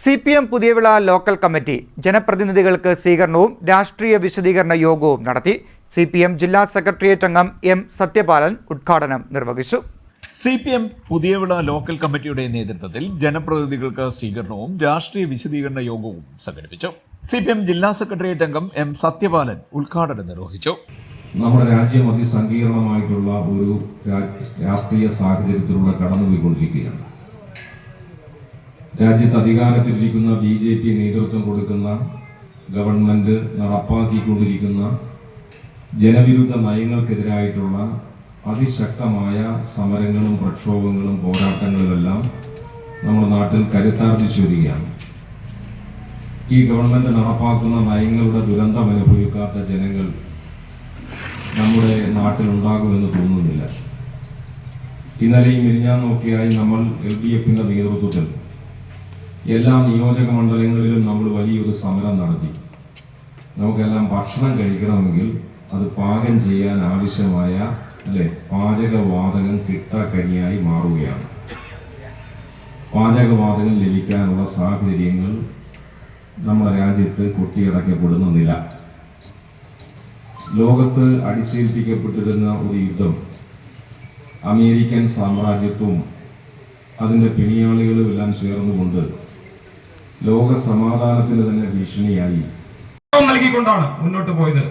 CPM Puthiyavila local committee ജനപ്രതിനിധികൾക്ക് സ്വീകരണവും രാഷ്ട്രീയ വിശദീകരണ യോഗവും നടത്തി. CPM ജില്ലാ സെക്രട്ടേറിയറ്റ് അംഗം M സത്യപാലൻ ഉദ്ഘാടനം നിർവഹിച്ചു. CPM പുതിയവിള ലോക്കൽ കമ്മിറ്റിയുടെ നേതൃത്വത്തിൽ ജനപ്രതിനിധികൾക്ക് സ്വീകരണവും രാഷ്ട്രീയ വിശദീകരണ യോഗവും സംഘടിപ്പിച്ചു. CPM ജില്ലാ സെക്രട്ടേറിയറ്റ് അംഗം M സത്യപാലൻ ഉദ്ഘാടനം നിർവഹിച്ചു. നമ്മുടെ രാജ്യം അതിസങ്കീർണമായിട്ടുള്ള ഒരു രാഷ്ട്രീയ സാഹചര്യത്തിലൂടെ കടന്നുപോയിക്കൊണ്ടിരിക്കുകയാണ്. രാജ്യത്ത് അധികാരത്തിലിരിക്കുന്ന BJP നേതൃത്വം കൊടുക്കുന്ന ഗവൺമെന്റ് നടപ്പാക്കിക്കൊണ്ടിരിക്കുന്ന ജനവിരുദ്ധ നയങ്ങൾക്കെതിരായിട്ടുള്ള അതിശക്തമായ സമരങ്ങളും പ്രക്ഷോഭങ്ങളും പോരാട്ടങ്ങളുമെല്ലാം നമ്മുടെ നാട്ടിൽ കരുത്താർജിച്ചു വരികയാണ്. ഈ ഗവൺമെന്റ് നടപ്പാക്കുന്ന നയങ്ങളുടെ ദുരന്തം അനുഭവിക്കാത്ത ജനങ്ങൾ നമ്മുടെ നാട്ടിലുണ്ടാകുമെന്ന് തോന്നുന്നില്ല. ഇന്നലെയും മിനിഞ്ഞാന്നൊക്കെയായി നമ്മൾ LDFന്റെ നേതൃത്വത്തിൽ എല്ലാ നിയോജക മണ്ഡലങ്ങളിലും നമ്മൾ വലിയൊരു സമരം നടത്തി. നമുക്കെല്ലാം ഭക്ഷണം കഴിക്കണമെങ്കിൽ അത് പാകം ചെയ്യാൻ ആവശ്യമായ പാചകവാതകം കിട്ടാക്കനിയായി മാറുകയാണ്. പാചകവാതകം ലഭിക്കാനുള്ള സാഹചര്യങ്ങൾ നമ്മുടെ രാജ്യത്ത് കൊട്ടിയടക്കപ്പെടുന്ന നില, ലോകത്ത് അടിച്ചേൽപ്പിക്കപ്പെട്ടിരുന്ന ഒരു യുദ്ധം അമേരിക്കൻ സാമ്രാജ്യത്വവും അതിൻ്റെ പിണിയാളികളും എല്ലാം ചേർന്നുകൊണ്ട് ലോക സമാധാനത്തിന് തന്നെ ഭീഷണിയായി നൽകിക്കൊണ്ടാണ് മുന്നോട്ട് പോയത്.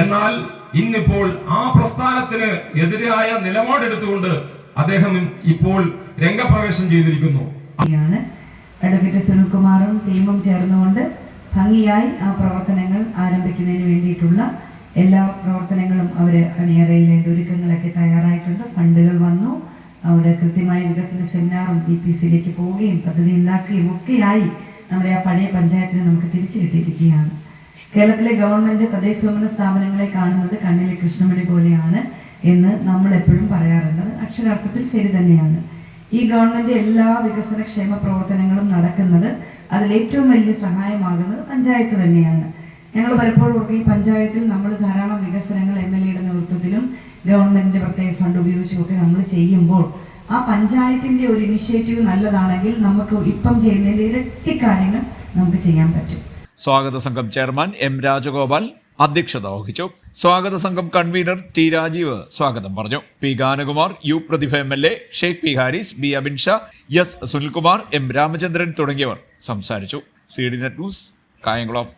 എന്നാൽ ഇന്നിപ്പോൾ ആ പ്രസ്ഥാനത്തിന് എതിരായ നിലപാടെടുത്തുകൊണ്ട് അദ്ദേഹം ഇപ്പോൾ രംഗപ്രവേശം ചെയ്തിരിക്കുന്നു. അഡ്വക്കേറ്റ് സുനിൽകുമാറും ടീമും ചേർന്നുകൊണ്ട് ഭംഗിയായി ആ പ്രവർത്തനങ്ങൾ ആരംഭിക്കുന്നതിന് വേണ്ടിയിട്ടുള്ള എല്ലാ പ്രവർത്തനങ്ങളും അവർ അണിയറയിലേണ്ട ഒരുക്കങ്ങളൊക്കെ തയ്യാറായിട്ടുണ്ട്. ഫണ്ടുകൾ വന്നു, അവിടെ കൃത്യമായ വികസന സെമിനാറും DPCയിലേക്ക് പോവുകയും പദ്ധതി ഉണ്ടാക്കുകയും ഒക്കെയായി നമ്മുടെ ആ പഴയ പഞ്ചായത്തിന് നമുക്ക് തിരിച്ചു കിട്ടിയിരിക്കുകയാണ്. കേരളത്തിലെ ഗവൺമെന്റ് തദ്ദേശഭരണ സ്ഥാപനങ്ങളെ കാണുന്നത് കണ്ണിലെ കൃഷ്ണമണി പോലെയാണ് എന്ന് നമ്മൾ എപ്പോഴും പറയാറുള്ളത് അക്ഷരാർത്ഥത്തിൽ ശരി തന്നെയാണ്. ഈ ഗവൺമെന്റ് എല്ലാ വികസന ക്ഷേമ പ്രവർത്തനങ്ങളും നടക്കുന്നത് അതിലേറ്റവും വലിയ സഹായമാകുന്നത് പഞ്ചായത്ത് തന്നെയാണ്. ഞങ്ങൾ പലപ്പോഴും ഈ പഞ്ചായത്തിൽ നമ്മൾ ധാരാളം വികസനങ്ങൾ MLAയുടെ നേതൃത്വത്തിലും ഗവൺമെന്റിന്റെ പ്രത്യേക ഫണ്ട് ഉപയോഗിച്ചുമൊക്കെ നമ്മൾ ചെയ്യുമ്പോൾ ആ പഞ്ചായത്തിന്റെ ഒരു ഇനിഷ്യേറ്റീവ് നല്ലതാണെങ്കിൽ നമുക്ക് ഇപ്പം ചെയ്യുന്നതിന്റെ ഇരട്ടി കാര്യങ്ങൾ നമുക്ക് ചെയ്യാൻ പറ്റും. സ്വാഗത സംഘം ചെയർമാൻ M രാജഗോപാൽ അധ്യക്ഷത വഹിച്ചു. സ്വാഗത സംഘം കൺവീനർ T രാജീവ് സ്വാഗതം പറഞ്ഞു. P ഗാനകുമാർ, U പ്രതിഭ MLA, Sheikh P Haris, B Abin Shah, S Sunilkumar, M Ramachandran തുടങ്ങിയവർ സംസാരിച്ചു. CDNet news, Kayamkulam.